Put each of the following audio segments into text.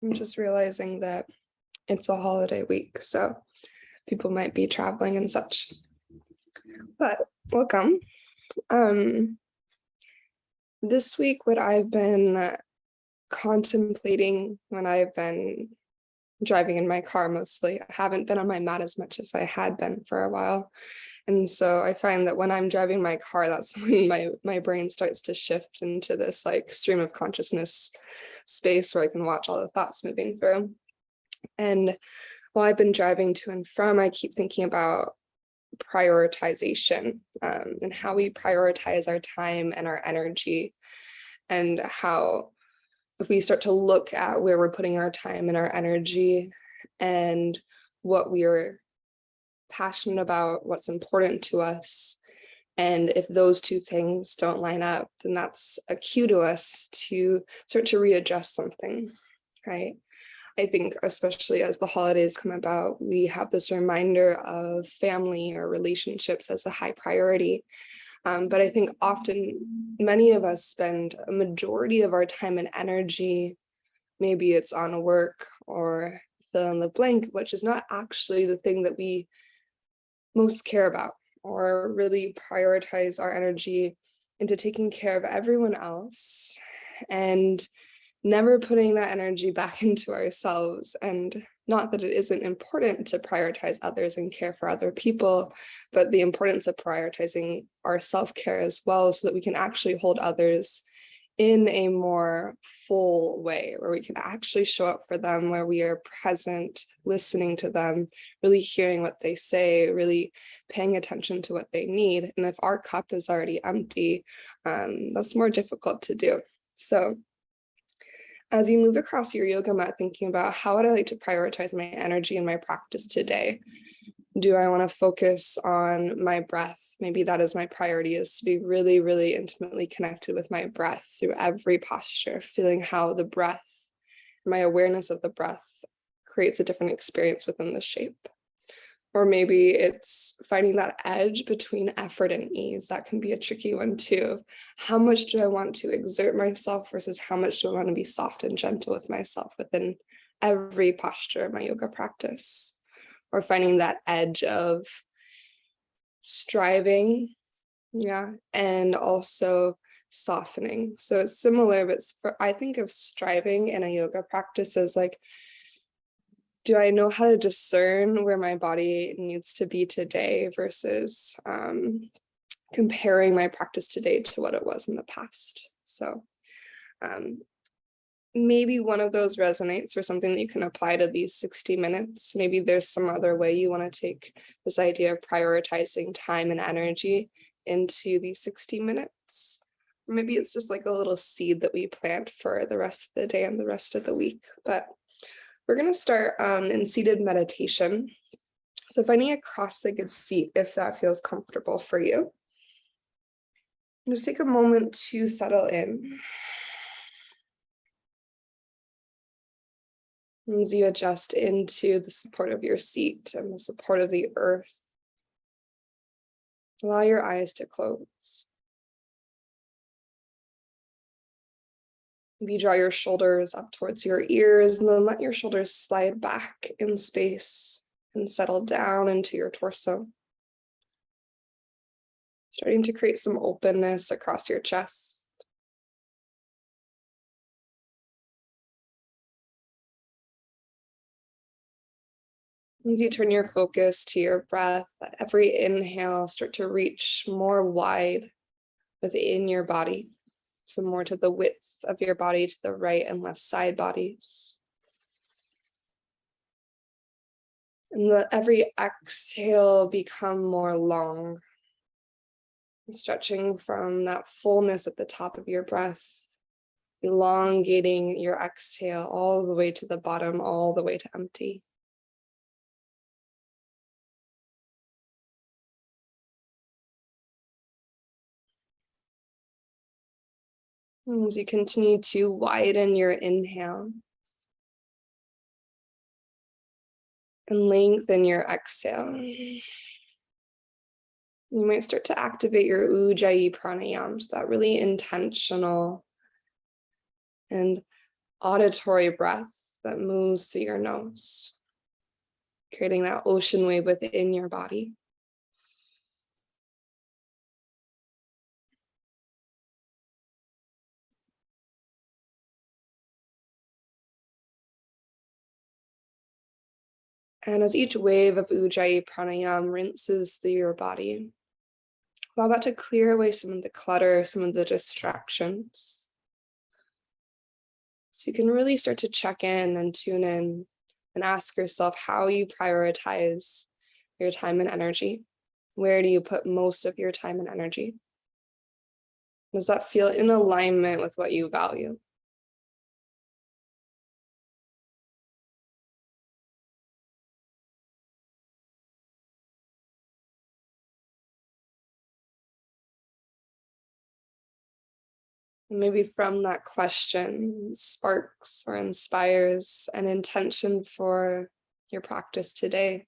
I'm just realizing that it's a holiday week, so people might be traveling and such. But welcome. This week, what I've been contemplating when I've been driving in my car mostly, I haven't been on my mat as much as I had been for a while. And so I find that when I'm driving my car, that's when my brain starts to shift into this like stream of consciousness space where I can watch all the thoughts moving through. And while I've been driving to and from, I keep thinking about prioritization and how we prioritize our time and our energy, and how if we start to look at where we're putting our time and our energy and what we are passionate about, what's important to us, and if those two things don't line up, then that's a cue to us to start to readjust something, right? I think especially as the holidays come about, we have this reminder of family or relationships as a high priority. But I think often many of us spend a majority of our time and energy, maybe it's on work or fill in the blank, which is not actually the thing that we most care about, or really prioritize our energy into taking care of everyone else and never putting that energy back into ourselves. And not that it isn't important to prioritize others and care for other people, but the importance of prioritizing our self-care as well, so that we can actually hold others in a more full way, where we can actually show up for them, where we are present, listening to them, really hearing what they say, really paying attention to what they need. And if our cup is already empty, that's more difficult to do. So as you move across your yoga mat, thinking about how would I like to prioritize my energy and my practice today? Do I want to focus on my breath? Maybe that is my priority, is to be really, really intimately connected with my breath through every posture, feeling how the breath, my awareness of the breath creates a different experience within the shape. Or maybe it's finding that edge between effort and ease. That can be a tricky one too. How much do I want to exert myself versus how much do I want to be soft and gentle with myself within every posture of my yoga practice? Or finding that edge of striving, and also softening. So it's similar, but I think of striving in a yoga practice as like, do I know how to discern where my body needs to be today versus comparing my practice today to what it was in the past? So maybe one of those resonates or something that you can apply to these 60 minutes. Maybe there's some other way you want to take this idea of prioritizing time and energy into these 60 minutes. Or maybe it's just like a little seed that we plant for the rest of the day and the rest of the week. But we're going to start in seated meditation. So finding a cross-legged seat, if that feels comfortable for you. Just take a moment to settle in. As you adjust into the support of your seat and the support of the earth, allow your eyes to close. Maybe draw your shoulders up towards your ears, and then let your shoulders slide back in space and settle down into your torso. Starting to create some openness across your chest. As you turn your focus to your breath, at every inhale, start to reach more wide within your body. So more to the width of your body, to the right and left side bodies. And let every exhale become more long, stretching from that fullness at the top of your breath, elongating your exhale all the way to the bottom, all the way to empty. As you continue to widen your inhale and lengthen your exhale, you might start to activate your Ujjayi pranayams, that really intentional and auditory breath that moves through your nose, creating that ocean wave within your body. And as each wave of Ujjayi pranayama rinses through your body, allow that to clear away some of the clutter, some of the distractions. So you can really start to check in and tune in and ask yourself how you prioritize your time and energy. Where do you put most of your time and energy? Does that feel in alignment with what you value? And maybe from that question sparks or inspires an intention for your practice today.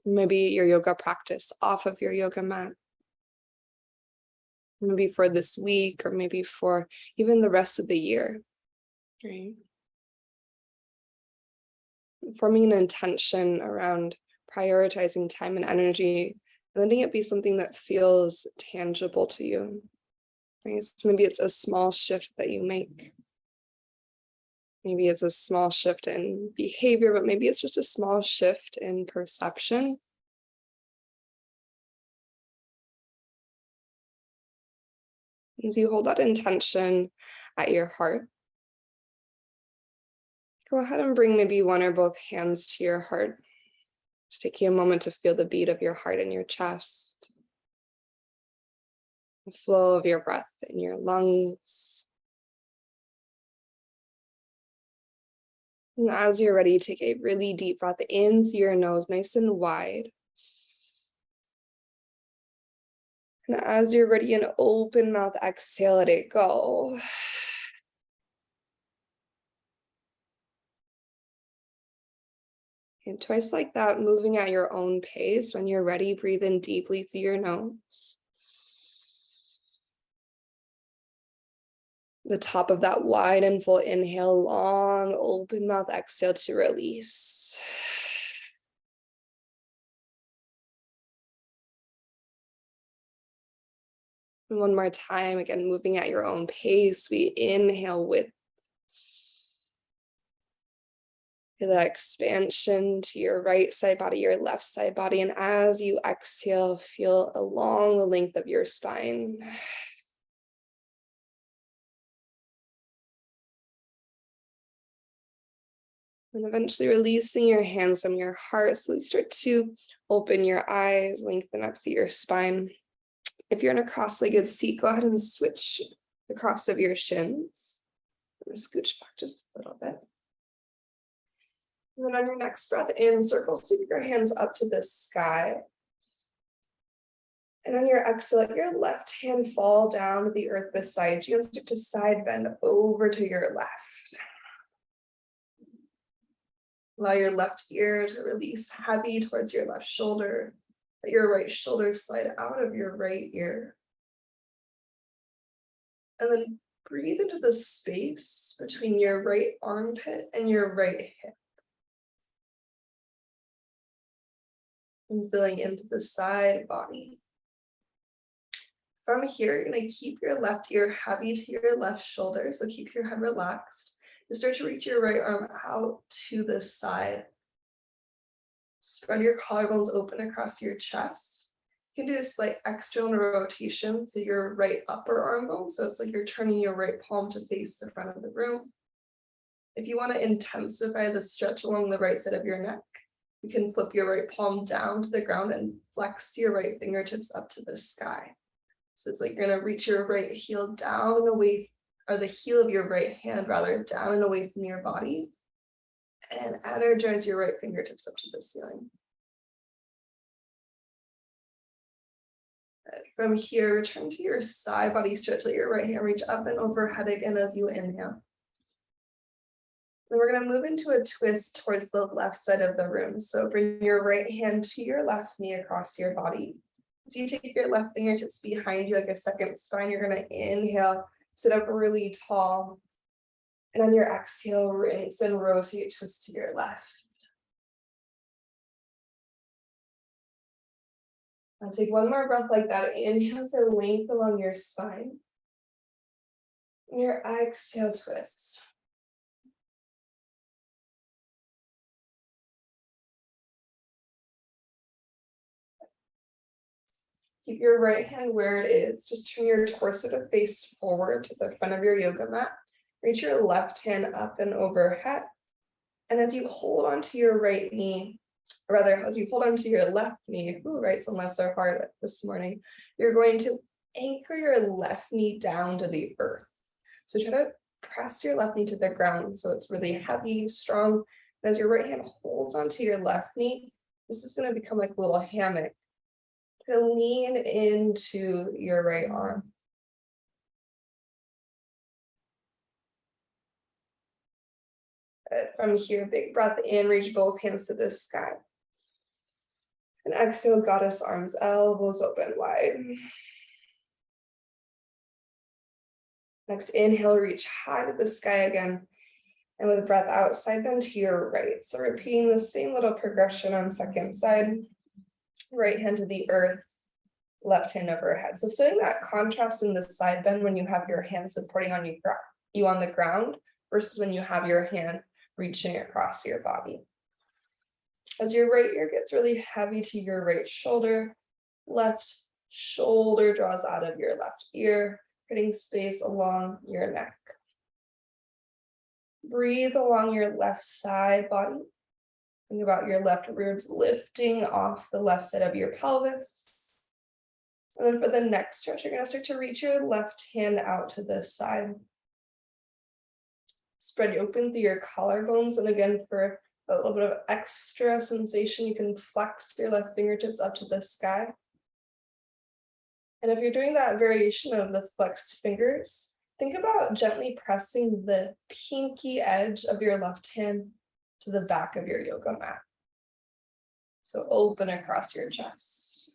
Maybe your yoga practice off of your yoga mat. Maybe for this week, or maybe for even the rest of the year, right? Forming an intention around prioritizing time and energy, and letting it be something that feels tangible to you. Right? So maybe it's a small shift that you make. Maybe it's a small shift in behavior, but maybe it's just a small shift in perception. As you hold that intention at your heart, go ahead and bring maybe one or both hands to your heart. Just taking a moment to feel the beat of your heart in your chest, the flow of your breath in your lungs. And as you're ready, take a really deep breath in through your nose, nice and wide. And as you're ready, an open mouth exhale, let it go. And twice like that, moving at your own pace. When you're ready, breathe in deeply through your nose. The top of that wide and full inhale, long open mouth exhale to release. And one more time, again, moving at your own pace. We inhale with that expansion to your right side body, your left side body. And as you exhale, feel along the length of your spine. And eventually releasing your hands from your heart. So you start to open your eyes, lengthen up through your spine. If you're in a cross-legged seat, go ahead and switch the cross of your shins. Scooch back just a little bit. And then on your next breath in, circle, sweep your hands up to the sky. And on your exhale, let your left hand fall down to the earth beside you and start to side bend over to your left. Allow your left ear to release heavy towards your left shoulder. Let your right shoulder slide out of your right ear. And then breathe into the space between your right armpit and your right hip. And filling into the side body. From here, you're going to keep your left ear heavy to your left shoulder, so keep your head relaxed. You start to reach your right arm out to the side. Spread your collarbones open across your chest. You can do a slight external rotation to your right upper arm bone, so it's like you're turning your right palm to face the front of the room. If you want to intensify the stretch along the right side of your neck, you can flip your right palm down to the ground and flex your right fingertips up to the sky. So it's like you're going to reach your right heel down and away, or the heel of your right hand rather, down and away from your body, and energize your right fingertips up to the ceiling. From here, return to your side body stretch. Let your right hand reach up and overhead again as you inhale. Then we're going to move into a twist towards the left side of the room. So bring your right hand to your left knee across your body. So you take your left fingertips behind you like a second spine. You're going to inhale, sit up really tall. And on your exhale, rinse and rotate, twist to your left. Now take one more breath like that. Inhale for length along your spine. And your exhale, twist. Keep your right hand where it is. Just turn your torso to face forward to the front of your yoga mat. Reach your left hand up and overhead. And as you hold onto your right knee, or rather, as you hold onto your left knee, rights and lefts are hard this morning, you're going to anchor your left knee down to the earth. So try to press your left knee to the ground so it's really heavy, strong. And as your right hand holds onto your left knee, this is going to become like a little hammock. To lean into your right arm. From here, big breath in, reach both hands to the sky. And exhale, goddess arms, elbows open wide. Next, inhale, reach high to the sky again. And with breath out, side bend to your right. So repeating the same little progression on second side. Right hand to the earth, left hand overhead. So feeling that contrast in the side bend when you have your hand supporting on you on the ground versus when you have your hand reaching across your body. As your right ear gets really heavy to your right shoulder, left shoulder draws out of your left ear, creating space along your neck. Breathe along your left side body. Think about your left ribs lifting off the left side of your pelvis. And then for the next stretch, you're going to start to reach your left hand out to this side. Spread open through your collarbones. And again, for a little bit of extra sensation, you can flex your left fingertips up to the sky. And if you're doing that variation of the flexed fingers, think about gently pressing the pinky edge of your left hand to the back of your yoga mat. So open across your chest.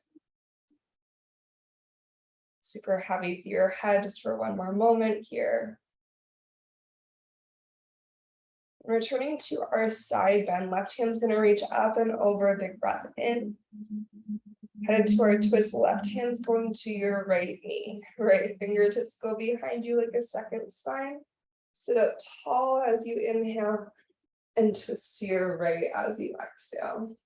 Super heavy through your head just for one more moment here. Returning to our side bend, left hand's going to reach up and over, big breath in. Headed to our twist, left hand's going to your right knee. Right fingertips go behind you like a second spine. Sit up tall as you inhale and twist to your right as you exhale.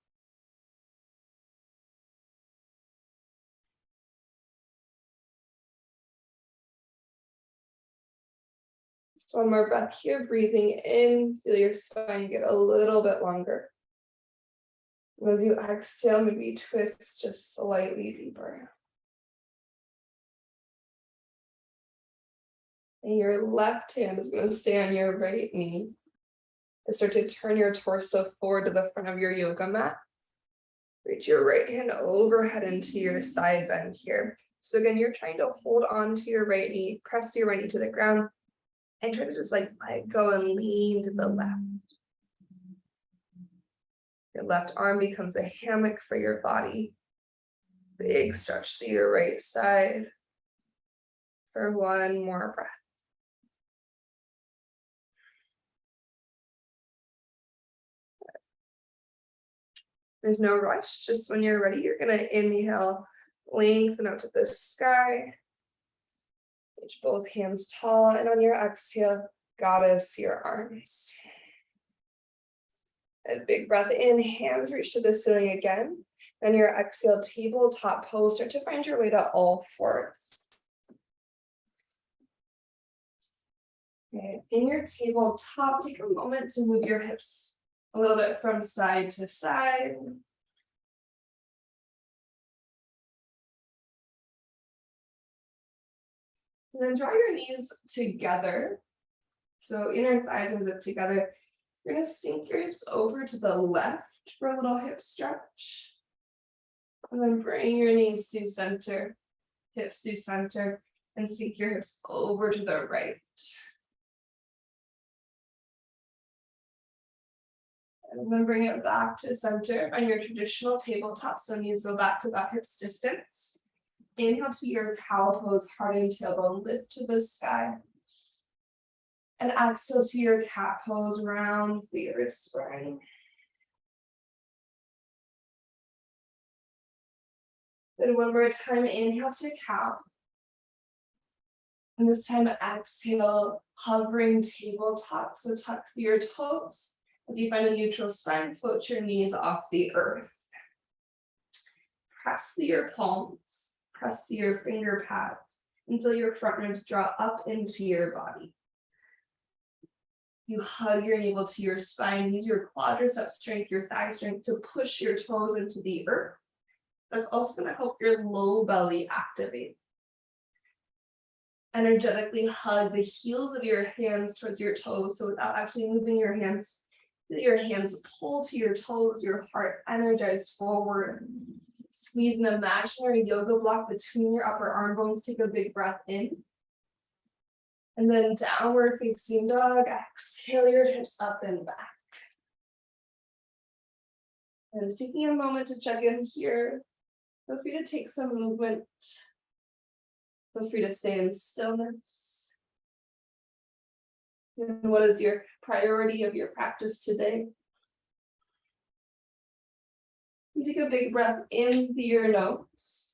So one more breath here, breathing in, feel your spine get a little bit longer. And as you exhale, maybe twist just slightly deeper. And your left hand is going to stay on your right knee. And start to turn your torso forward to the front of your yoga mat. Reach your right hand overhead into your side bend here. So again, you're trying to hold on to your right knee, press your right knee to the ground, and try to just like let go and lean to the left. Your left arm becomes a hammock for your body. Big stretch through your right side for one more breath. There's no rush, just when you're ready, you're gonna inhale, lengthen out to the sky. Reach both hands tall, and on your exhale, goddess your arms. And big breath in, hands reach to the ceiling again. Then your exhale, tabletop pose, start to find your way to all fours. Okay. In your tabletop, take a moment to move your hips a little bit from side to side. And then draw your knees together. So inner thighs and zip together. You're going to sink your hips over to the left for a little hip stretch. And then bring your knees to center, hips to center, and sink your hips over to the right. And then bring it back to center on your traditional tabletop. So knees go back to about hips distance. Inhale to your cow pose, heart and tailbone, lift to the sky. And exhale to your cat pose, round the earth spine. Then one more time, inhale to cow. And this time, exhale, hovering tabletop. So tuck through your toes. As you find a neutral spine, float your knees off the earth. Press through your palms, press through your finger pads, and feel your front ribs draw up into your body. You hug your navel to your spine, use your quadricep strength, your thigh strength to push your toes into the earth. That's also going to help your low belly activate. Energetically hug the heels of your hands towards your toes. So without actually moving your hands, feel your hands pull to your toes, your heart energized forward. Squeeze an imaginary yoga block between your upper arm bones. Take a big breath in. And then downward facing dog. Exhale your hips up and back. And just taking a moment to check in here. Feel free to take some movement. Feel free to stay in stillness. And what is your priority of your practice today? You take a big breath in through your nose.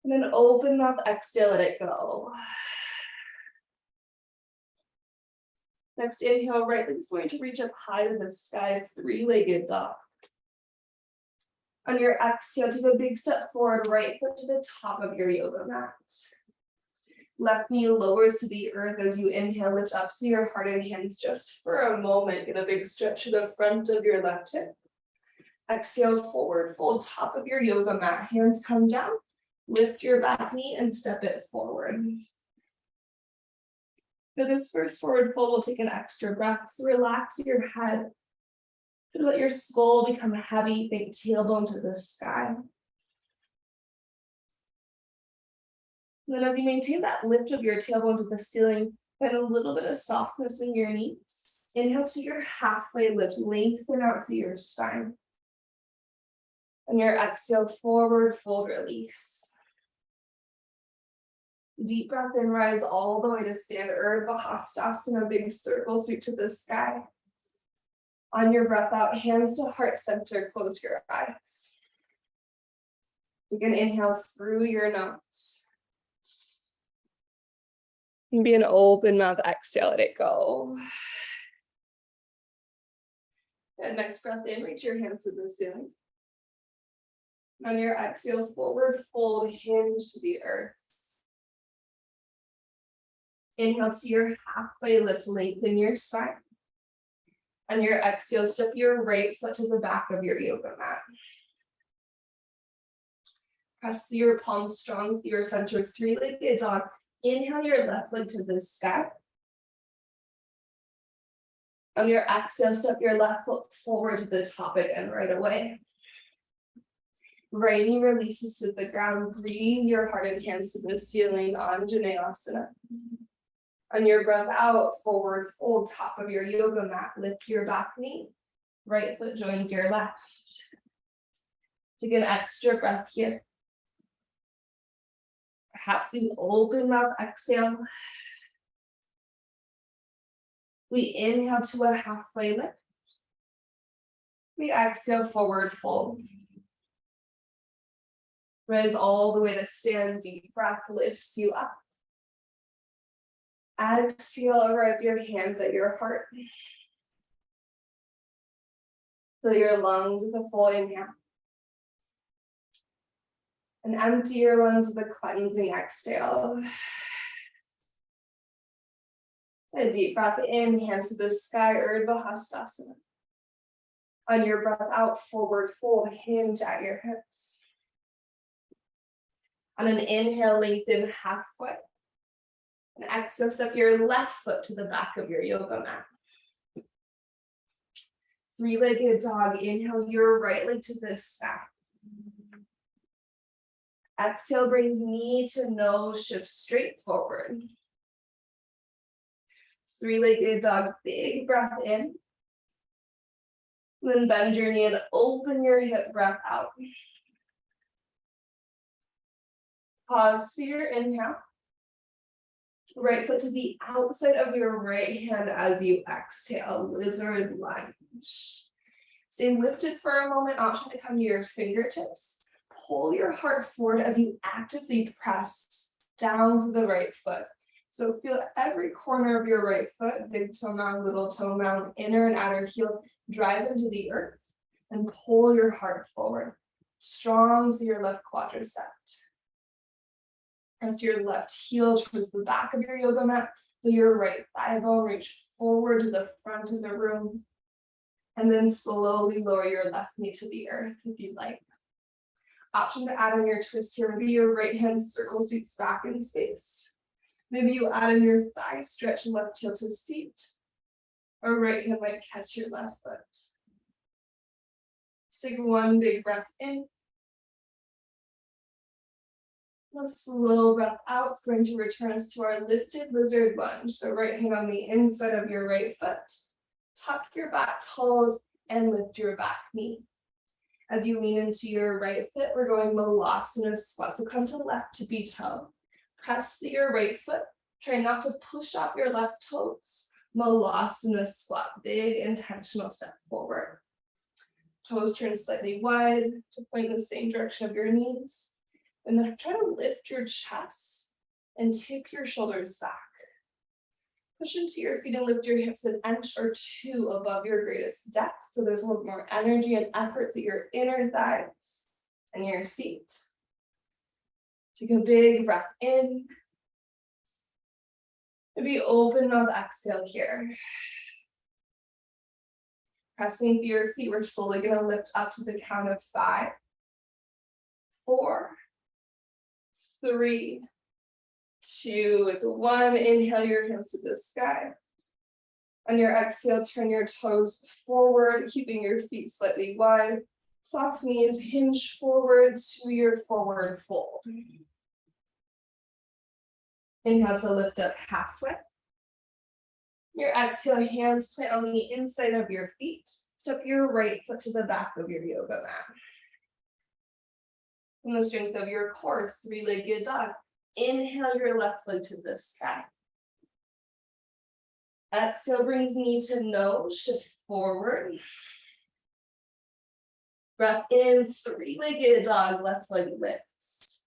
And then open mouth, exhale, let it go. Next inhale, right leg's going to reach up high to the sky, three-legged dog. On your exhale, take a big step forward, right foot to the top of your yoga mat. Left knee lowers to the earth as you inhale, lift up through your heart and hands just for a moment. Get a big stretch to the front of your left hip. Exhale, forward fold, top of your yoga mat. Hands come down, lift your back knee and step it forward. For this first forward fold, we'll take an extra breath. So relax your head. Let your skull become heavy, think tailbone to the sky. And then as you maintain that lift of your tailbone to the ceiling, find a little bit of softness in your knees. Inhale to your halfway lift, lengthen out through your spine. And your exhale, forward fold, release. Deep breath in, rise all the way to stand, Urdhva Hastasana, big circle, suit to the sky. On your breath out, hands to heart center, close your eyes. Take an inhale through your nose. And be an open mouth, exhale, let it go. And next breath in, reach your hands to the ceiling. On your exhale, forward fold, hinge to the earth. Inhale to your halfway lift, lengthen your spine. On your exhale, step your right foot to the back of your yoga mat. Press your palms strong through your center, three-legged dog. Inhale your left leg to the sky. On your exhale, step your left foot forward to the top again right away. Right knee releases to the ground. Breathe your heart and hands to the ceiling, Anjaneyasana. On your breath out, forward fold, top of your yoga mat. Lift your back knee. Right foot joins your left. Take an extra breath here. Perhaps you open mouth, exhale. We inhale to a halfway lift. We exhale, forward fold. Rise all the way to stand, deep breath lifts you up. Exhale, rise your hands at your heart. Fill your lungs with a full inhale. And empty your lungs with a cleansing exhale. A deep breath in, hands to the sky, Urdhva Hastasana. On your breath out, forward fold, hinge at your hips. On an inhale, lengthen halfway. And exhale, step your left foot to the back of your yoga mat. Three-legged dog, inhale your right leg to the sky. Exhale, brings knee to nose, shift straight forward. Three-legged dog, big breath in. Then bend your knee and open your hip, breath out. Pause for your inhale. Right foot to the outside of your right hand as you exhale, lizard lunge. Stay lifted for a moment, option to come to your fingertips. Pull your heart forward as you actively press down to the right foot. So feel every corner of your right foot, big toe mound, little toe mound, inner and outer heel, drive into the earth and pull your heart forward. Strong to your left quadricep. Press your left heel towards the back of your yoga mat. Feel your right thigh bone reach forward to the front of the room. And then slowly lower your left knee to the earth if you'd like. Option to add in your twist here. Maybe your right hand circle sweeps back in space. Maybe you add in your thigh stretch, left heel to seat. Or right hand might catch your left foot. Just take one big breath in. A slow breath out. It's going to return us to our lifted lizard lunge. So right hand on the inside of your right foot. Tuck your back toes and lift your back knee. As you lean into your right foot, we're going Malasana squat. So come to left to be toe. Press to your right foot. Try not to push off your left toes. Malasana squat. Big intentional step forward. Toes turn slightly wide to point in the same direction of your knees. And then try to lift your chest and tip your shoulders back. Push into your feet and lift your hips an inch or two above your greatest depth. So there's a little more energy and effort to your inner thighs and your seat. Take a big breath in. Maybe open mouth exhale here. Pressing through your feet, we're slowly going to lift up to the count of 5, 4, 3, 2, with 1. Inhale your hands to the sky. On your exhale, turn your toes forward, keeping your feet slightly wide. Soft knees hinge forward to your forward fold. Inhale to lift up halfway. Your exhale, hands plant on the inside of your feet. Step your right foot to the back of your yoga mat. From the strength of your core, 3-legged dog. Inhale your left leg to the sky. Exhale brings knee to nose, shift forward. Breath in, 3-legged dog, left leg lifts.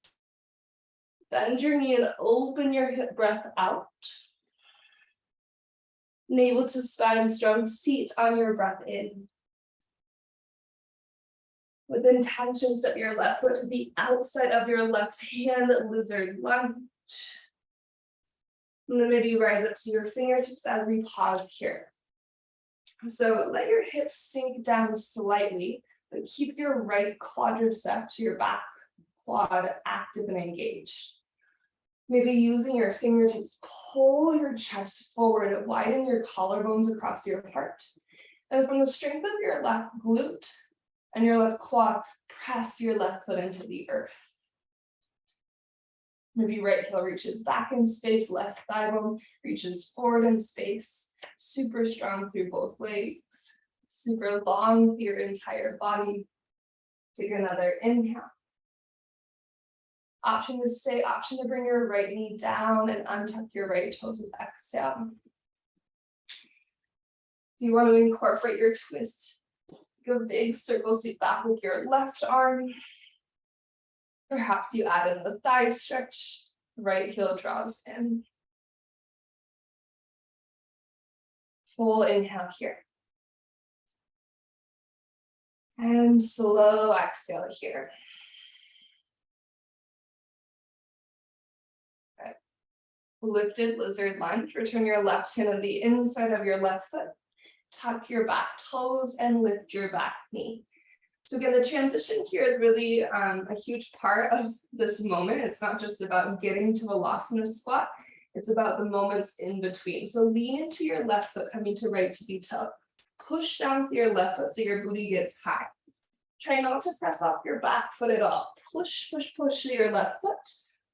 Bend your knee and open your hip breath out. Navel to spine, strong seat on your breath in. With intention, step your left foot to the outside of your left hand, lizard lunge. And then maybe rise up to your fingertips as we pause here. So let your hips sink down slightly, but keep your right quadricep to your back quad active and engaged. Maybe using your fingertips, pull your chest forward and widen your collarbones across your heart. And from the strength of your left glute and your left quad, press your left foot into the earth. Maybe right heel reaches back in space, left thigh bone reaches forward in space. Super strong through both legs. Super long through your entire body. Take another inhale. Option to stay, option to bring your right knee down and untuck your right toes with exhale. If you want to incorporate your twist, go big circle sweep back with your left arm. Perhaps you add in the thigh stretch, right heel draws in. Full inhale here. And slow exhale here. Okay. Lifted lizard lunge. Return your left hand on the inside of your left foot. Tuck your back toes and lift your back knee. So again, the transition here is really a huge part of this moment. It's not just about getting to Vinyasa squat. It's about the moments in between. So lean into your left foot, coming to right to be toe. Push down through your left foot so your booty gets high. Try not to press off your back foot at all. Push, push, push to your left foot.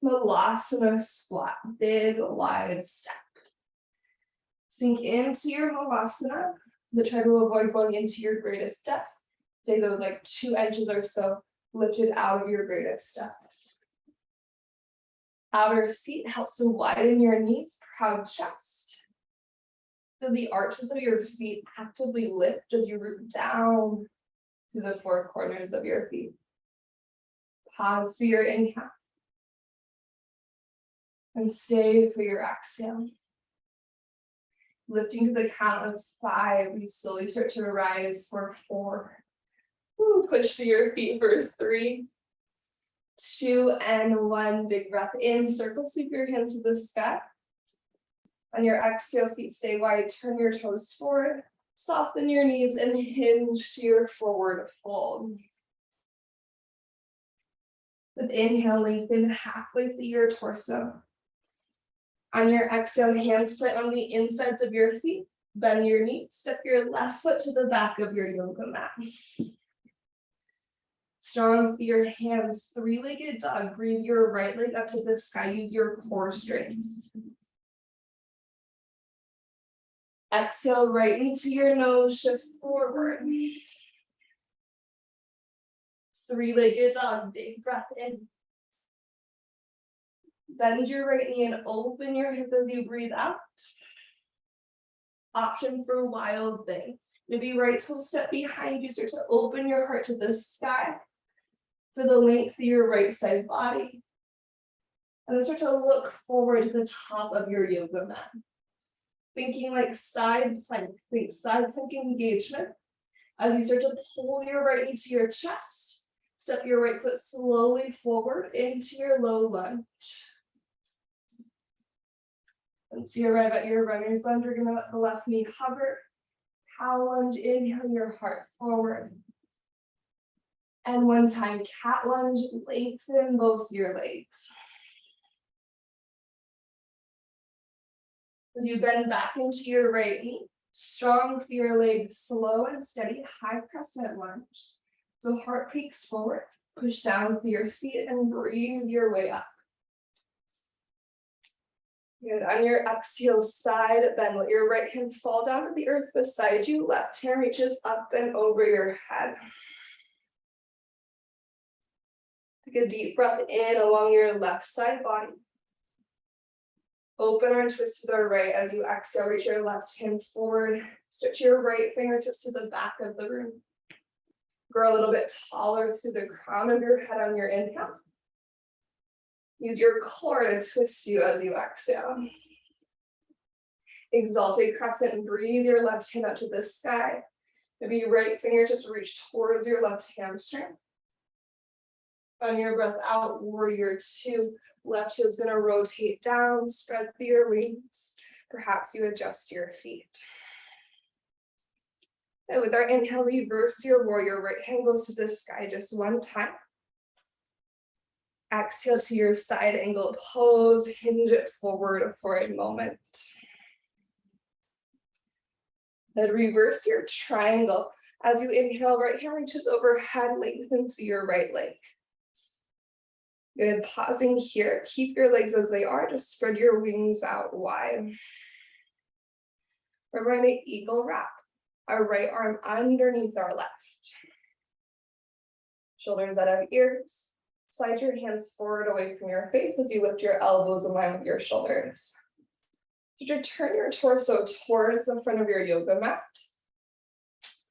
Vinyasa squat, big wide step. Sink into your Vinyasa, but try to avoid going into your greatest depth. Say those like 2 inches or so lifted out of your greatest depth. Outer seat helps to widen your knees, proud chest. Feel the arches of your feet actively lift as you root down through the four corners of your feet. Pause for your inhale. And stay for your exhale. Lifting to the count of 5, we slowly start to rise for 4. Push to your feet for 3, 2, and 1. Big breath in, circle, sweep your hands to the sky. On your exhale, feet stay wide, turn your toes forward, soften your knees, and hinge to your forward fold. With inhale, lengthen halfway through your torso. On your exhale, hands plant on the insides of your feet, bend your knees, step your left foot to the back of your yoga mat. Strong through your hands, three-legged dog, breathe your right leg up to the sky, use your core strength. Exhale, right knee to your nose, shift forward. Three-legged dog, big breath in. Bend your right knee and open your hip as you breathe out. Option for wild thing. Maybe right toe step behind you, start to open your heart to the sky for the length of your right side body. And then start to look forward to the top of your yoga mat. Thinking like side plank, think side plank engagement. As you start to pull your right knee to your chest, step your right foot slowly forward into your low lunge. Once you arrive at your runner's lunge, you're gonna let the left knee hover. Cow lunge, inhale your heart forward. And one time cat lunge, lengthen both your legs. As you bend back into your right knee, strong through your legs, slow and steady, high crescent lunge. So heart peaks forward, push down through your feet and breathe your way up. Good. On your exhale, side bend. Let your right hand fall down to the earth beside you. Left hand reaches up and over your head. Take a deep breath in along your left side body. Open arm twist to the right as you exhale. Reach your left hand forward. Stretch your right fingertips to the back of the room. Grow a little bit taller through the crown of your head on your inhale. Use your core to twist you as you exhale. Exalted crescent and breathe your left hand up to the sky. Maybe your right fingertips reach towards your left hamstring. On your breath out, warrior 2. Left heel is going to rotate down, spread through your wings. Perhaps you adjust your feet. And with our inhale, reverse your warrior. Right hand goes to the sky just one time. Exhale to your side angle pose, hinge it forward for a moment. Then reverse your triangle. As you inhale, right hand reaches overhead, lengthens your right leg. Good, pausing here. Keep your legs as they are, just spread your wings out wide. We're going to eagle wrap. Our right arm underneath our left. Shoulders out of ears. Slide your hands forward away from your face as you lift your elbows in line with your shoulders. You turn your torso towards the front of your yoga mat.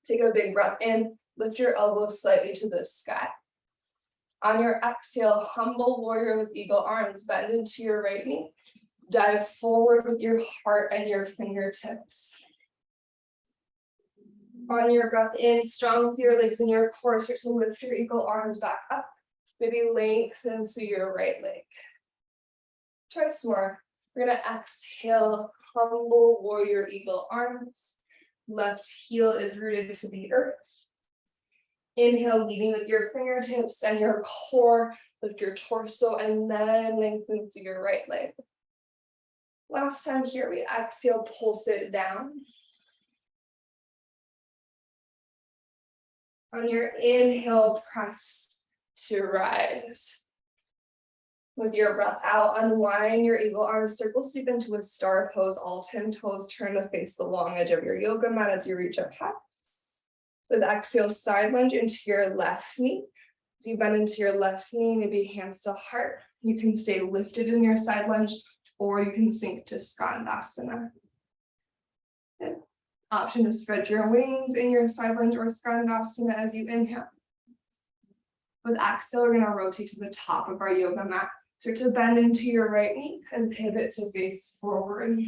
Take a big breath in, lift your elbows slightly to the sky. On your exhale, humble warrior with eagle arms, bend into your right knee. Dive forward with your heart and your fingertips. On your breath in, strong with your legs and your core, start to lift your eagle arms back up. Maybe lengthen through your right leg. Try some more. We're gonna exhale, humble warrior eagle arms. Left heel is rooted to the earth. Inhale, leading with your fingertips and your core. Lift your torso and then lengthen through your right leg. Last time here, we exhale, pulse it down. On your inhale, press to rise. With your breath out, unwind your eagle arms, circle sweep into a star pose. All 10 toes turn to face the long edge of your yoga mat as you reach up high. With exhale, side lunge into your left knee. As you bend into your left knee, maybe hands to heart. You can stay lifted in your side lunge, or you can sink to Skandasana. Good. Option to spread your wings in your side lunge or Skandasana as you inhale. With exhale, we're going to rotate to the top of our yoga mat. Start to bend into your right knee and pivot to face forward.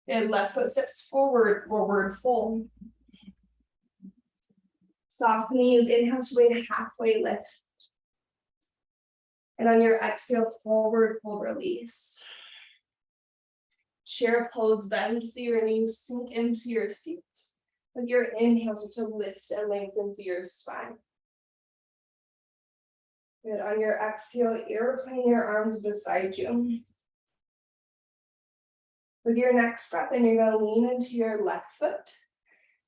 And left foot steps forward, forward fold. Soft knees, inhale to a halfway lift. And on your exhale, forward fold release. Chair pose, bend through your knees, sink into your seat. With your inhale, start to lift and lengthen through your spine. Good. On your exhale, airplane your arms beside you. With your next breath, and you're going to lean into your left foot.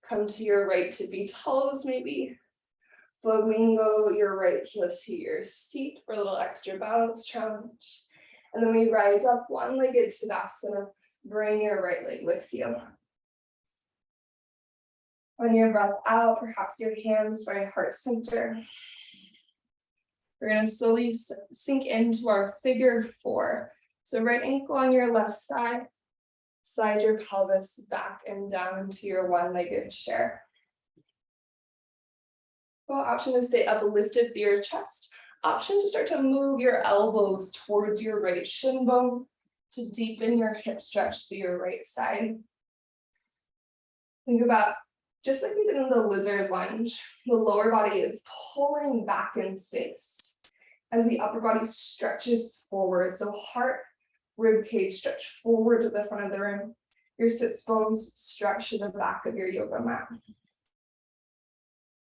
Come to your right tippy toes, maybe. Flamingo your right heel to your seat for a little extra balance challenge. And then we rise up one-legged Tadasana. Bring your right leg with you. On your breath out, perhaps your hands find heart center. We're going to slowly sink into our figure four. So right ankle on your left thigh. Slide your pelvis back and down into your one-legged chair. Well, option to stay up lifted through your chest. Option to start to move your elbows towards your right shin bone to deepen your hip stretch through your right side. Think about, just like we did in the lizard lunge, the lower body is pulling back in space as the upper body stretches forward. So heart, rib cage stretch forward to the front of the room. Your sits bones stretch to the back of your yoga mat.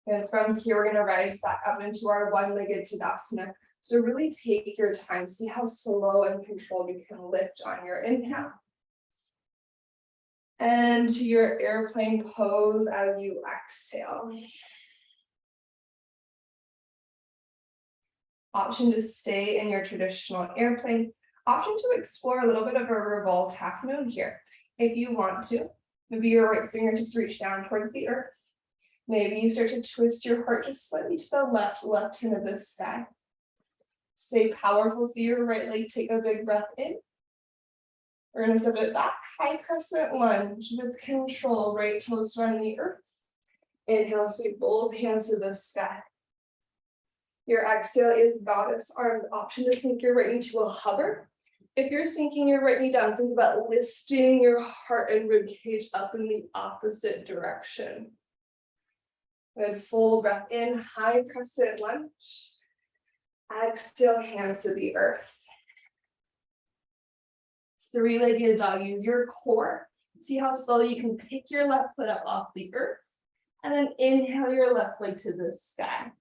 And from here, we're going to rise back up into our one-legged Tadasana. So really take your time. See how slow and controlled you can lift on your inhale. And to your airplane pose as you exhale. Option to stay in your traditional airplane. Option to explore a little bit of a revolved half moon here. If you want to, maybe your right fingertips reach down towards the earth. Maybe you start to twist your heart just slightly to the left hand of the sky. Stay powerful through your right leg. Take a big breath in. We're going to step it back. High crescent lunge with control. Right toes find the earth. Inhale, sweep both hands to the sky. Your exhale is goddess arms. Option to sink your right knee to a hover. If you're sinking your right knee down, think about lifting your heart and rib cage up in the opposite direction. Good, full breath in, high crescent lunge. Exhale, hands to the earth. Three-legged dog, use your core. See how slowly you can pick your left foot up off the earth. And then inhale your left leg to the sky.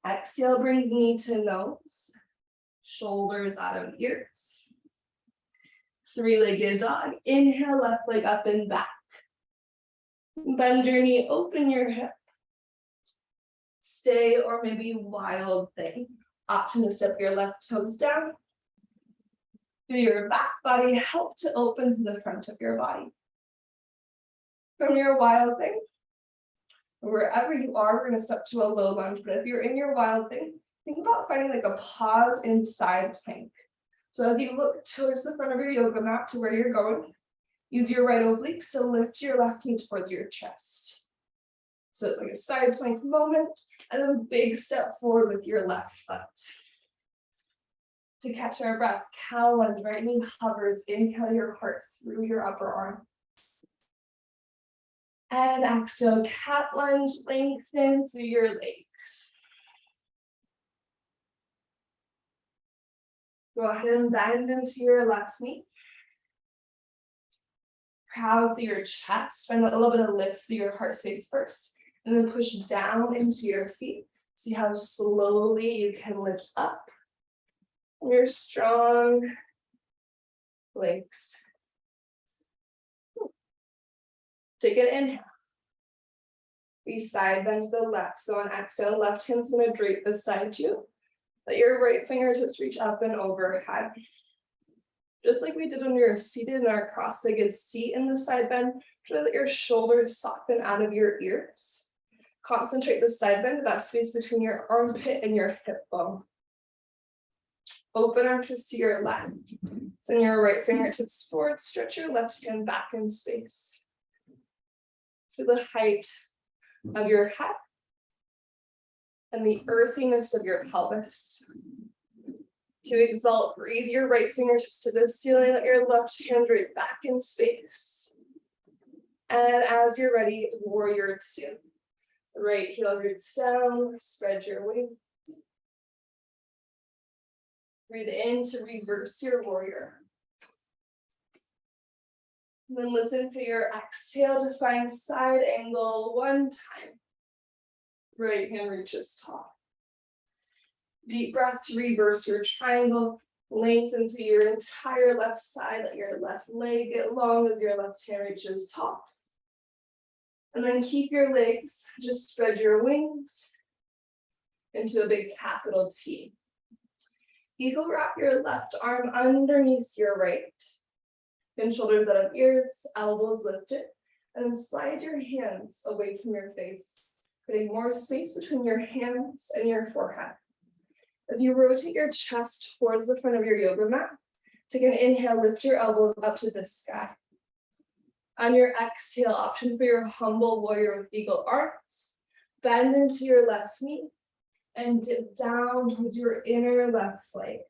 Exhale brings knee to nose. Shoulders out of ears. Three-legged dog. Inhale, left leg up and back. Bend your knee, open your hip. Stay or maybe wild thing. Option to step your left toes down. Feel your back body help to open to the front of your body. From your wild thing, wherever you are, we're going to step to a low lunge. But if you're in your wild thing, think about finding like a pause in side plank. So as you look towards the front of your yoga mat to where you're going, use your right obliques to lift your left knee towards your chest. So it's like a side plank moment, and then a big step forward with your left foot. To catch our breath, cow lunge, right knee hovers, inhale your heart through your upper arm. And exhale, cat lunge, lengthen through your legs. Go ahead and bend into your left knee. Proud through your chest, find a little bit of lift through your heart space first, and then push down into your feet. See how slowly you can lift up your strong legs. Take an inhale. We side bend to the left. So on exhale, left hand's going to drape beside you. Let your right fingertips reach up and overhead. Just like we did when we were seated in our cross-legged seat in the side bend, try to let your shoulders soften out of your ears. Concentrate the side bend, that space between your armpit and your hip bone. Open arches to your left. Send your right fingertips forward, stretch your left hand back in space. To the height of your head and the earthiness of your pelvis. To exalt, breathe your right fingertips to the ceiling, let your left hand right back in space. And as you're ready, warrior two. Right heel roots down, spread your wings. Breathe in to reverse your warrior. And then listen for your exhale to find side angle one time. Right hand reaches top. Deep breath to reverse your triangle. Lengthen to your entire left side. Let your left leg get long as your left hand reaches top. And then keep your legs, just spread your wings into a big capital T. Eagle wrap your left arm underneath your right. Pin shoulders out of ears, elbows lifted, and then slide your hands away from your face, putting more space between your hands and your forehead. As you rotate your chest towards the front of your yoga mat, take an inhale, lift your elbows up to the sky. On your exhale, option for your humble warrior with eagle arms. Bend into your left knee and dip down towards your inner left leg.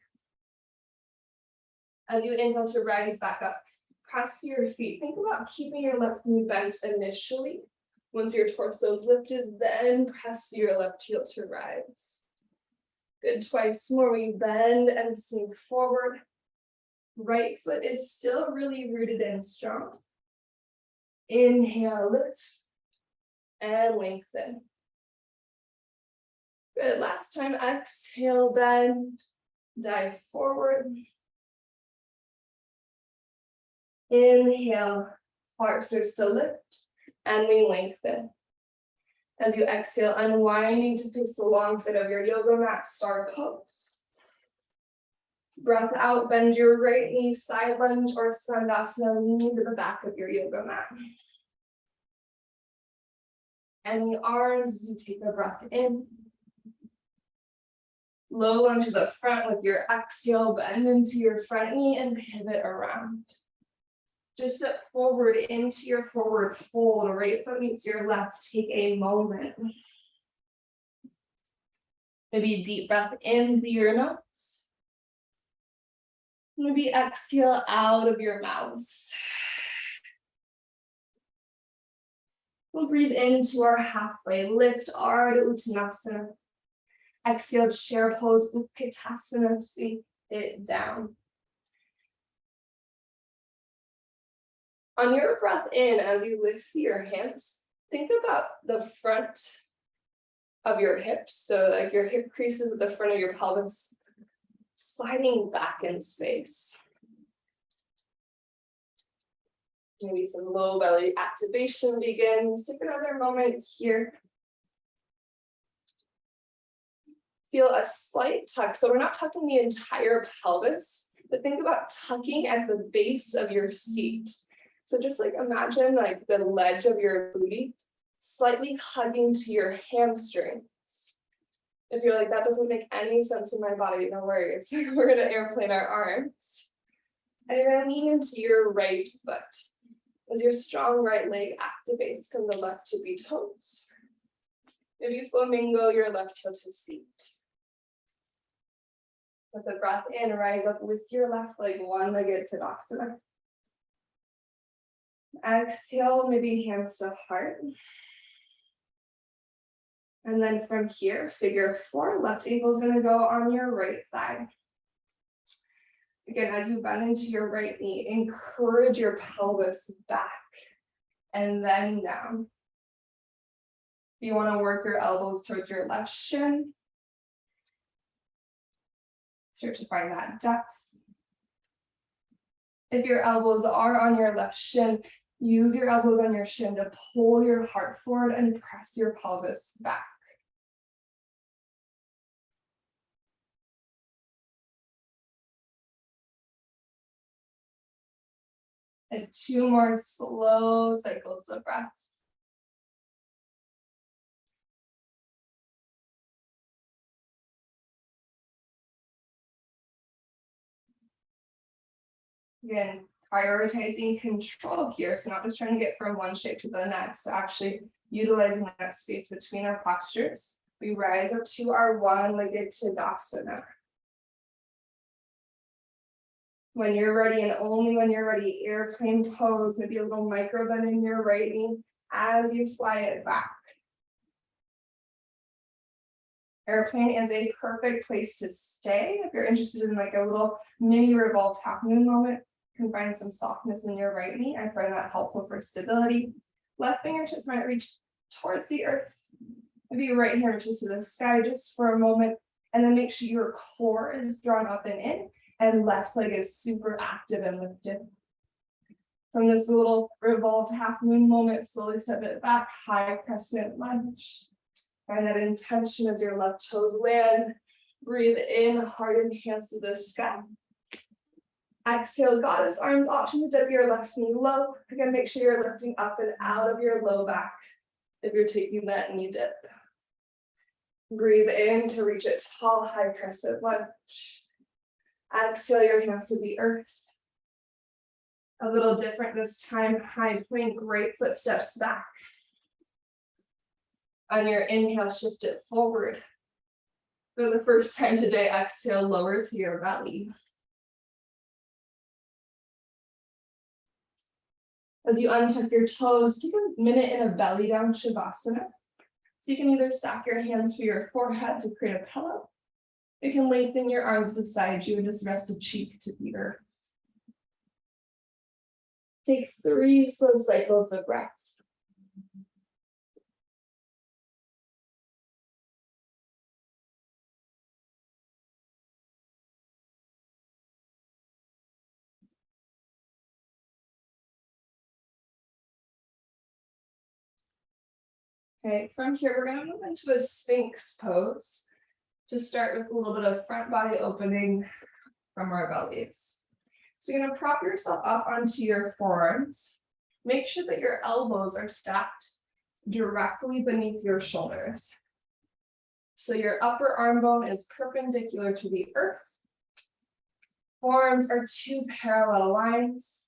As you inhale to rise back up, press your feet. Think about keeping your left knee bent initially. Once your torso is lifted, then press your left heel to rise. Good, twice more. We bend and sink forward. Right foot is still really rooted and strong. Inhale, lift, and lengthen. Good, last time, exhale, bend, dive forward. Inhale, heart starts to lift, and we lengthen. As you exhale, unwinding to face the long side of your yoga mat, star pose. Breath out, bend your right knee, side lunge or Sandasana, knee to the back of your yoga mat. And the arms, you take a breath in. Low lunge to the front with your exhale, bend into your front knee and pivot around. Just step forward into your forward fold. Right foot meets your left. Take a moment. Maybe deep breath in through your nose. Maybe exhale out of your mouth. We'll breathe into our halfway lift, Ardha Uttanasana. Exhale, chair pose, Utkatasana, sink it down. On your breath in, as you lift your hands, think about the front of your hips. So like your hip creases at the front of your pelvis, sliding back in space. Maybe some low belly activation begins. Take another moment here. Feel a slight tuck. So we're not tucking the entire pelvis, but think about tucking at the base of your seat. So just like imagine like the ledge of your booty slightly hugging to your hamstrings. If you're like, that doesn't make any sense in my body, no worries. We're gonna airplane our arms. And you're gonna lean into your right foot. As your strong right leg activates, come the left to be toes. Maybe flamingo your left heel to seat. With a breath in, rise up with your left leg, one-legged Tadasana. Exhale, maybe hands to heart. And then from here, figure four, left ankle is gonna go on your right thigh. Again, as you bend into your right knee, encourage your pelvis back and then down. You wanna work your elbows towards your left shin. Start to find that depth. If your elbows are on your left shin, use your elbows on your shin to pull your heart forward and press your pelvis back. And two more slow cycles of breath. Again, prioritizing control here. So not just trying to get from one shape to the next, but actually utilizing that space between our postures. We rise up to our one-legged Tadasana. When you're ready, and only when you're ready, airplane pose, maybe a little micro bend in your right knee as you fly it back. Airplane is a perfect place to stay. If you're interested in like a little mini revolved half moon moment, you can find some softness in your right knee. I find that helpful for stability. Left fingertips might reach towards the earth. Maybe your right hand reaches to the sky just for a moment, and then make sure your core is drawn up and in, and left leg is super active and lifted. From this little revolved half moon moment, slowly step it back, high crescent lunge. Find that intention as your left toes land. Breathe in, harden hands to the sky. Exhale, goddess arms, option to dip your left knee low. Again, make sure you're lifting up and out of your low back if you're taking that knee dip. Breathe in to reach a tall, high crescent lunge. Exhale your hands to the earth. A little different this time, high plank, great footsteps back. On your inhale, shift it forward. For the first time today, exhale, lower to your belly. As you untuck your toes, take a minute in a belly down Shavasana. So you can either stack your hands for your forehead to create a pillow. You can lengthen your arms beside you and just rest a cheek to the earth. Take 3 slow cycles of breath. Okay, from here, we're going to move into a Sphinx pose. Just start with a little bit of front body opening from our bellies. So you're going to prop yourself up onto your forearms. Make sure that your elbows are stacked directly beneath your shoulders. So your upper arm bone is perpendicular to the earth. Forearms are 2 parallel lines.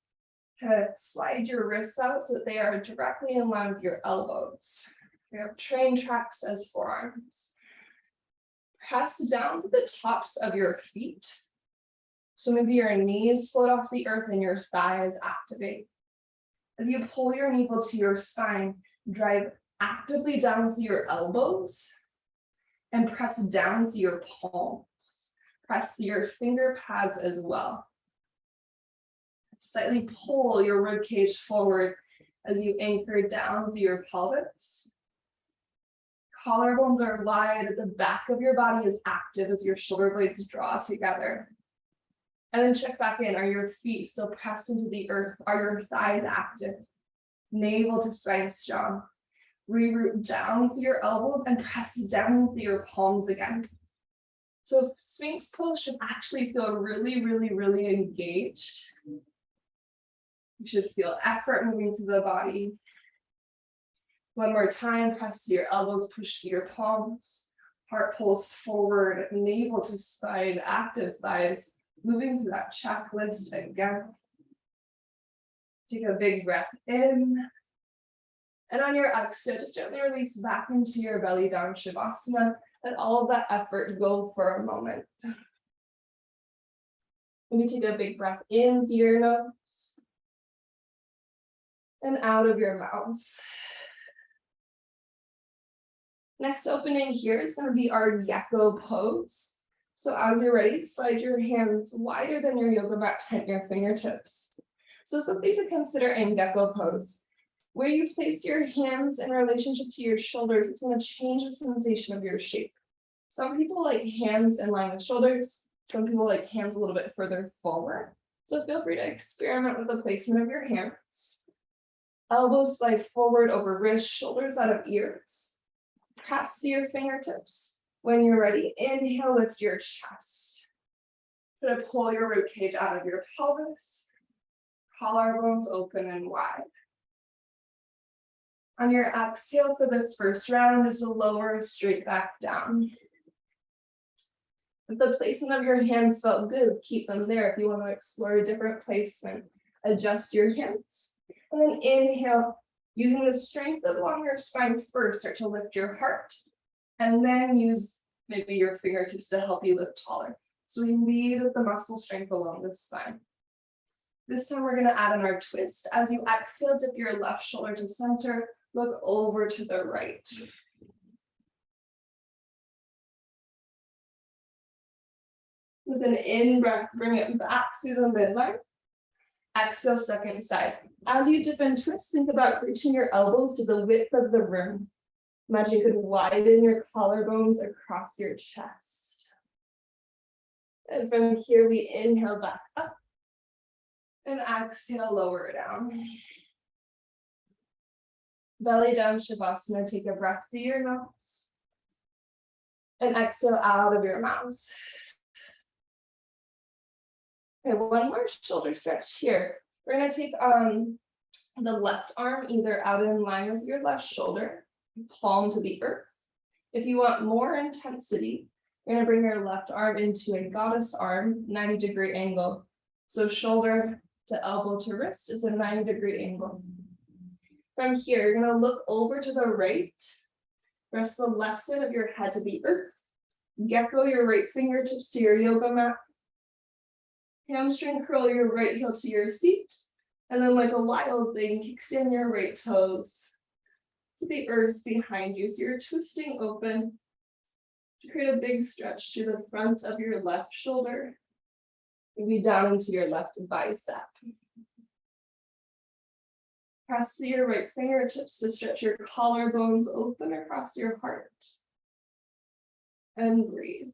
Kind of slide your wrists out so that they are directly in line with your elbows. We have train tracks as forearms. Press down to the tops of your feet. So maybe your knees float off the earth and your thighs activate. As you pull your navel to your spine, drive actively down through your elbows and press down through your palms. Press through your finger pads as well. Slightly pull your rib cage forward as you anchor down through your pelvis. Collarbones are wide, the back of your body is active as your shoulder blades draw together. And then check back in, are your feet still pressed into the earth? Are your thighs active? Navel to spine strong. Reroot down through your elbows and press down through your palms again. So Sphinx pose should actually feel really, really, really engaged. You should feel effort moving through the body. One more time, press your elbows, push through your palms. Heart pulls forward, navel to spine, active thighs. Moving through that checklist again. Take a big breath in. And on your exhale, just gently release back into your belly down Shavasana. Let all of that effort go for a moment. Maybe take a big breath in through your nose. And out of your mouth. Next opening here is going to be our gecko pose. So as you're ready, slide your hands wider than your yoga mat, tent your fingertips. So something to consider in gecko pose. Where you place your hands in relationship to your shoulders, it's going to change the sensation of your shape. Some people like hands in line with shoulders. Some people like hands a little bit further forward. So feel free to experiment with the placement of your hands. Elbows slide forward over wrists, shoulders out of ears. Press through your fingertips. When you're ready, inhale, lift your chest. Try to pull your rib cage out of your pelvis. Collarbones open and wide. On your exhale for this first round, just lower straight back down. If the placement of your hands felt good, keep them there. If you want to explore a different placement, adjust your hands. And then inhale, using the strength along your spine first, start to lift your heart. And then use maybe your fingertips to help you lift taller. So we lead with the muscle strength along the spine. This time we're going to add in our twist. As you exhale, dip your left shoulder to center, look over to the right. With an in-breath, bring it back through the midline. Exhale, second side. As you dip and twist, think about reaching your elbows to the width of the room. Imagine you could widen your collarbones across your chest. And from here, we inhale back up. And exhale, lower down. Belly down, Shavasana. Take a breath through your nose. And exhale out of your mouth. Okay, one more shoulder stretch here. We're going to take the left arm either out in line with your left shoulder, palm to the earth. If you want more intensity, you're going to bring your left arm into a goddess arm, 90-degree angle. So shoulder to elbow to wrist is a 90-degree angle. From here, you're going to look over to the right. Rest the left side of your head to the earth. Gecko your right fingertips to your yoga mat. Hamstring curl your right heel to your seat. And then like a wild thing, kickstand your right toes to the earth behind you. So you're twisting open to create a big stretch through the front of your left shoulder. Maybe down into your left bicep. Press through your right fingertips to stretch your collarbones open across your heart. And breathe.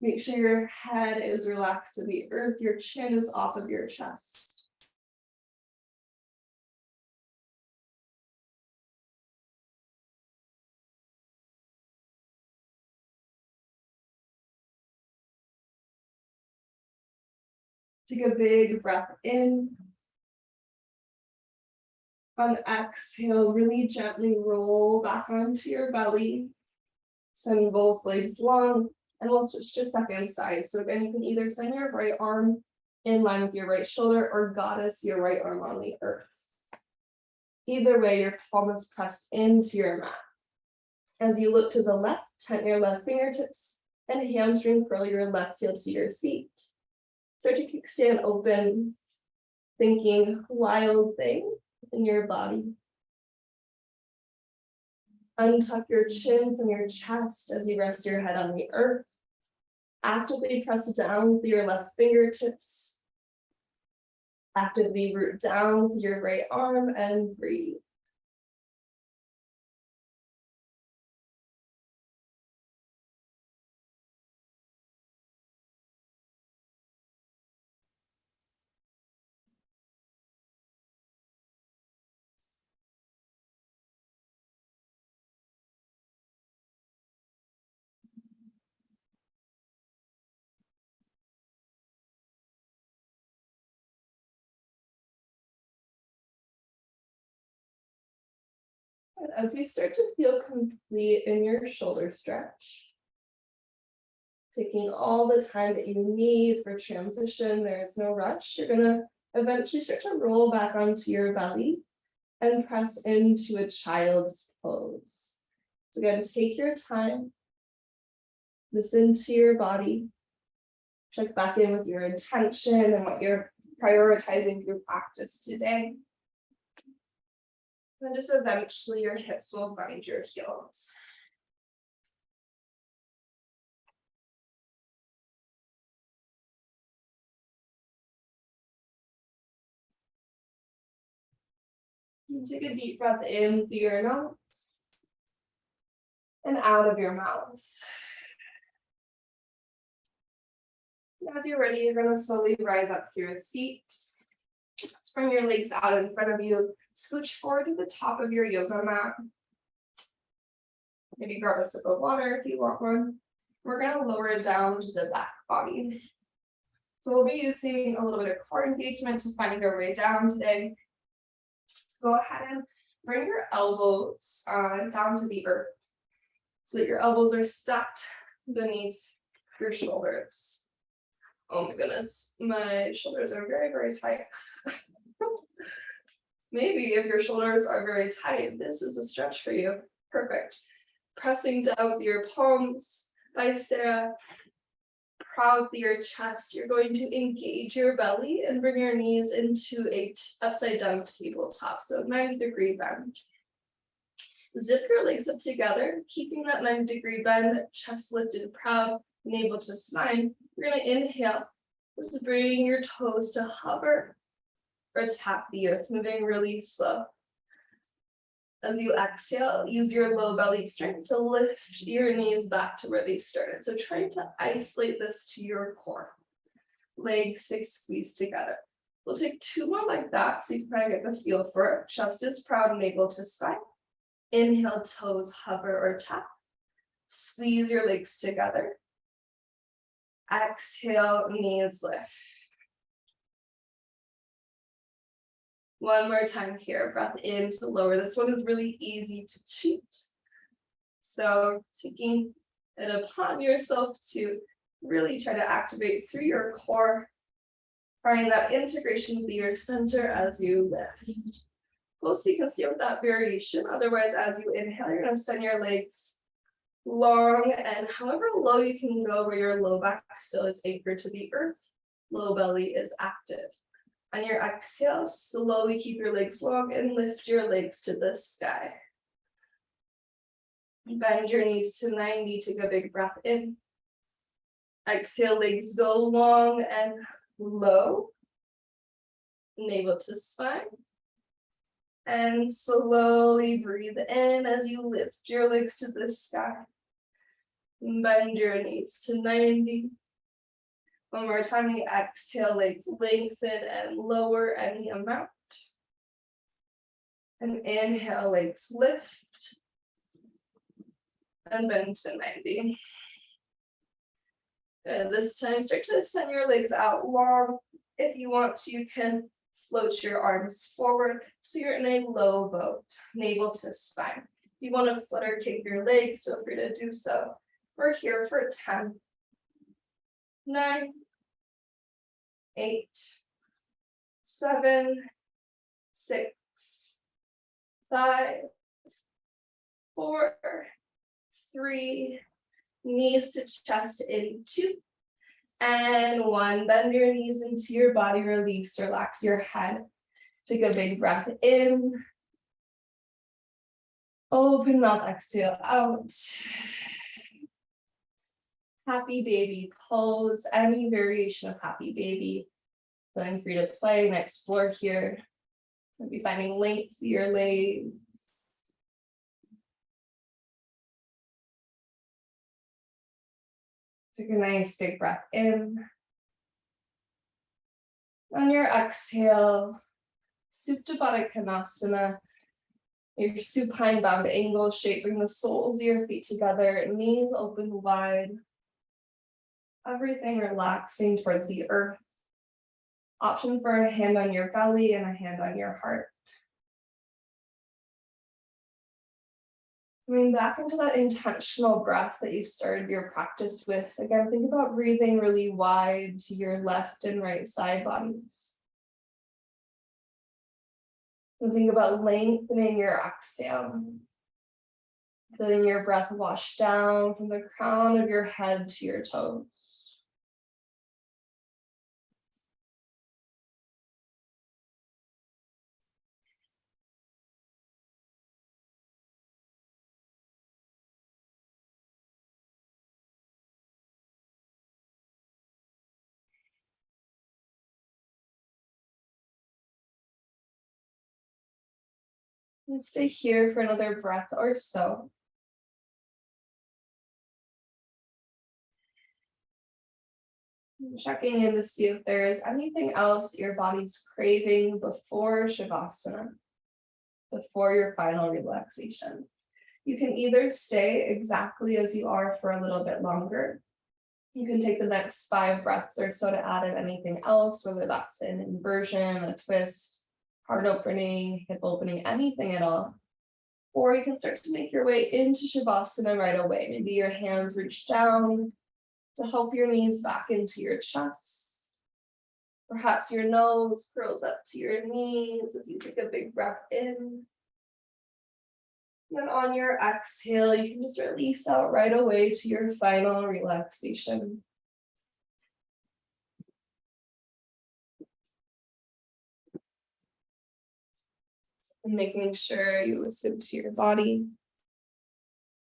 Make sure your head is relaxed to the earth, your chin is off of your chest. Take a big breath in. On exhale, really gently roll back onto your belly. Send both legs long. And we'll switch to second side. So again, you can either send your right arm in line with your right shoulder or goddess your right arm on the earth. Either way, your palm is pressed into your mat. As you look to the left, tent your left fingertips and hamstring curl your left heel to your seat. Start to kickstand open, thinking wild thing in your body. Untuck your chin from your chest as you rest your head on the earth. Actively press down with your left fingertips. Actively root down with your right arm and breathe. And as you start to feel complete in your shoulder stretch, taking all the time that you need for transition, there is no rush. You're gonna eventually start to roll back onto your belly and press into a child's pose. So again, take your time, listen to your body, check back in with your intention and what you're prioritizing through practice today. Then just eventually your hips will find your heels. You take a deep breath in through your nose and out of your mouth. And as you're ready, you're going to slowly rise up to your seat. Spread your legs out in front of you. Scooch forward to the top of your yoga mat. Maybe grab a sip of water if you want one. We're going to lower it down to the back body. So we'll be using a little bit of core engagement to find your way down today. Go ahead and bring your elbows down to the earth so that your elbows are stacked beneath your shoulders. Oh my goodness, my shoulders are very, very tight. Maybe if your shoulders are very tight, this is a stretch for you. Perfect. Pressing down with your palms by Sarah. Proud through your chest. You're going to engage your belly and bring your knees into a upside down tabletop. So 90-degree bend. Zip your legs up together, keeping that 90-degree bend, chest lifted, proud, navel to spine. You're going to inhale. Just bring your toes to hover or tap the earth, moving really slow. As you exhale, use your low belly strength to lift your knees back to where they started. So trying to isolate this to your core. Legs stay squeezed together. We'll take 2 more like that so you can kind of get the feel for it. Chest is proud, navel to spine. Inhale, toes hover or tap. Squeeze your legs together. Exhale, knees lift. One more time here, breath in to lower. This one is really easy to cheat. So taking it upon yourself to really try to activate through your core, finding that integration with your center as you lift. Cool, so you can stay with that variation. Otherwise, as you inhale, you're gonna send your legs long and however low you can go where your low back still is anchored to the earth, low belly is active. On your exhale, slowly keep your legs long and lift your legs to the sky. Bend your knees to 90, take a big breath in. Exhale, legs go long and low. Navel to spine. And slowly breathe in as you lift your legs to the sky. Bend your knees to 90. One more time, you exhale, legs lengthen and lower any amount. And inhale, legs lift. And bend to 90. Good. This time, start to send your legs out long. If you want to, you can float your arms forward so you're in a low boat, navel to spine. If you want to flutter kick your legs, feel free to do so. We're here for 10, 9, 8, 7, 6, 5, 4, 3, knees to chest in 2, and 1. Bend your knees into your body, release, relax your head. Take a big breath in. Open mouth, exhale out. Happy baby pose, any variation of happy baby. Feeling free to play and explore here. Maybe finding length through your legs. Take a nice big breath in. On your exhale, Supta Baddha Konasana, your supine bound angle shape. Bring the soles of your feet together, knees open wide. Everything relaxing towards the earth. Option for a hand on your belly and a hand on your heart. Coming back into that intentional breath that you started your practice with. Again, think about breathing really wide to your left and right side bodies. And think about lengthening your exhale. Feeling your breath wash down from the crown of your head to your toes. And stay here for another breath or so. Checking in to see if there is anything else your body's craving before Shavasana, before your final relaxation. You can either stay exactly as you are for a little bit longer. You can take the next 5 breaths or so to add in anything else, whether that's an inversion, a twist, heart opening, hip opening, anything at all. Or you can start to make your way into Shavasana right away. Maybe your hands reach down to help your knees back into your chest. Perhaps your nose curls up to your knees as you take a big breath in. Then on your exhale, you can just release out right away to your final relaxation. And making sure you listen to your body.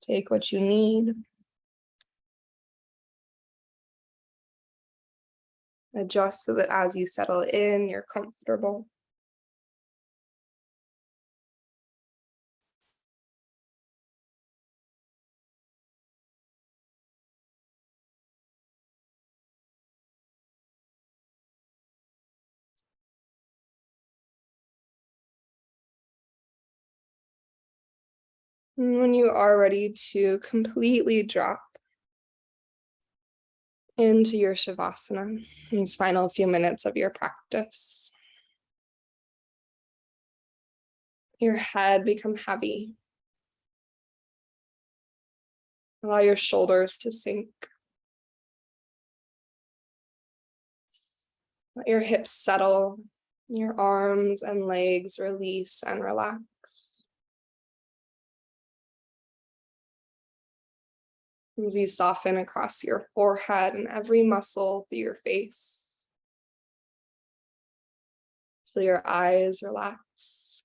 Take what you need. Adjust so that as you settle in, you're comfortable. And when you are ready to completely drop into your Shavasana, these final few minutes of your practice, your head become heavy. Allow your shoulders to sink. Let your hips settle, your arms and legs release and relax. As you soften across your forehead and every muscle through your face. Feel your eyes relax.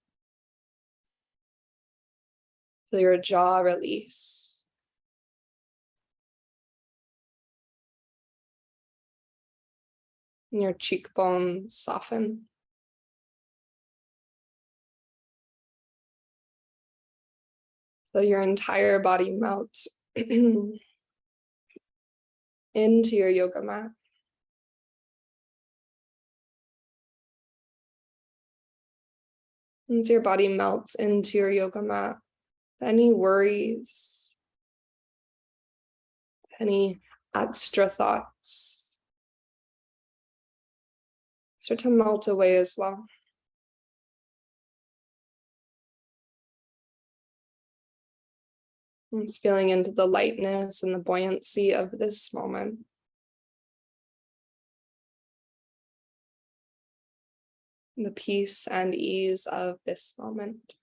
Feel your jaw release. And your cheekbones soften. Feel your entire body melt into your yoga mat. As your body melts into your yoga mat, any worries, any extra thoughts start to melt away as well. And it's feeling into the lightness and the buoyancy of this moment. The peace and ease of this moment.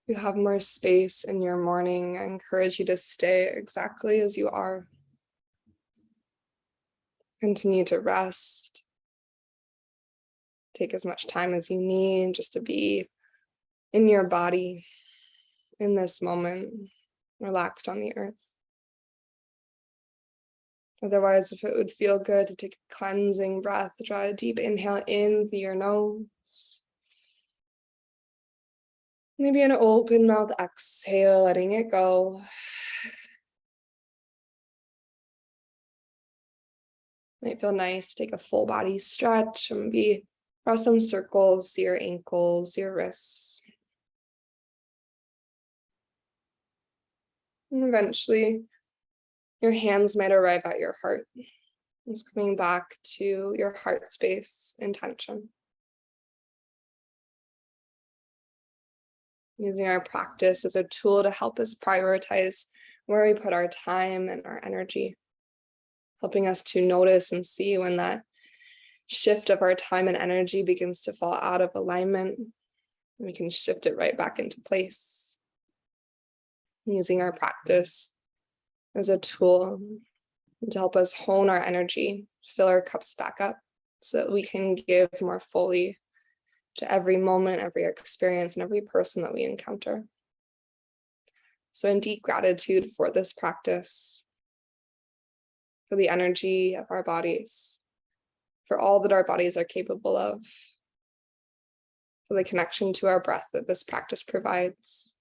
You have more space in your morning. I encourage you to stay exactly as you are. Continue to rest. Take as much time as you need just to be in your body in this moment, relaxed on the earth. Otherwise, if it would feel good to take a cleansing breath, draw a deep inhale in through your nose. Maybe an open mouth exhale, letting it go. Might feel nice to take a full body stretch and maybe draw some circles to your ankles, your wrists. And eventually, your hands might arrive at your heart. It's coming back to your heart space intention. using our practice as a tool to help us prioritize where we put our time and our energy, helping us to notice and see when that shift of our time and energy begins to fall out of alignment. We can shift it right back into place, using our practice as a tool to help us hone our energy, fill our cups back up so that we can give more fully to every moment, every experience, and every person that we encounter. So in deep gratitude for this practice, for the energy of our bodies, for all that our bodies are capable of, for the connection to our breath that this practice provides,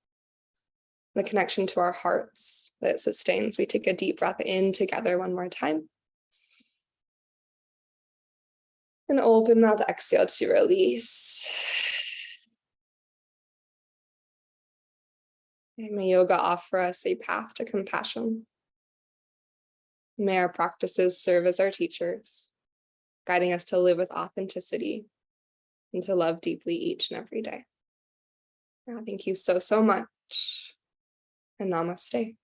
the connection to our hearts that it sustains. We take a deep breath in together one more time. And open mouth, exhale to release. And may yoga offer us a path to compassion. May our practices serve as our teachers, guiding us to live with authenticity and to love deeply each and every day. Thank you so, so much. And namaste.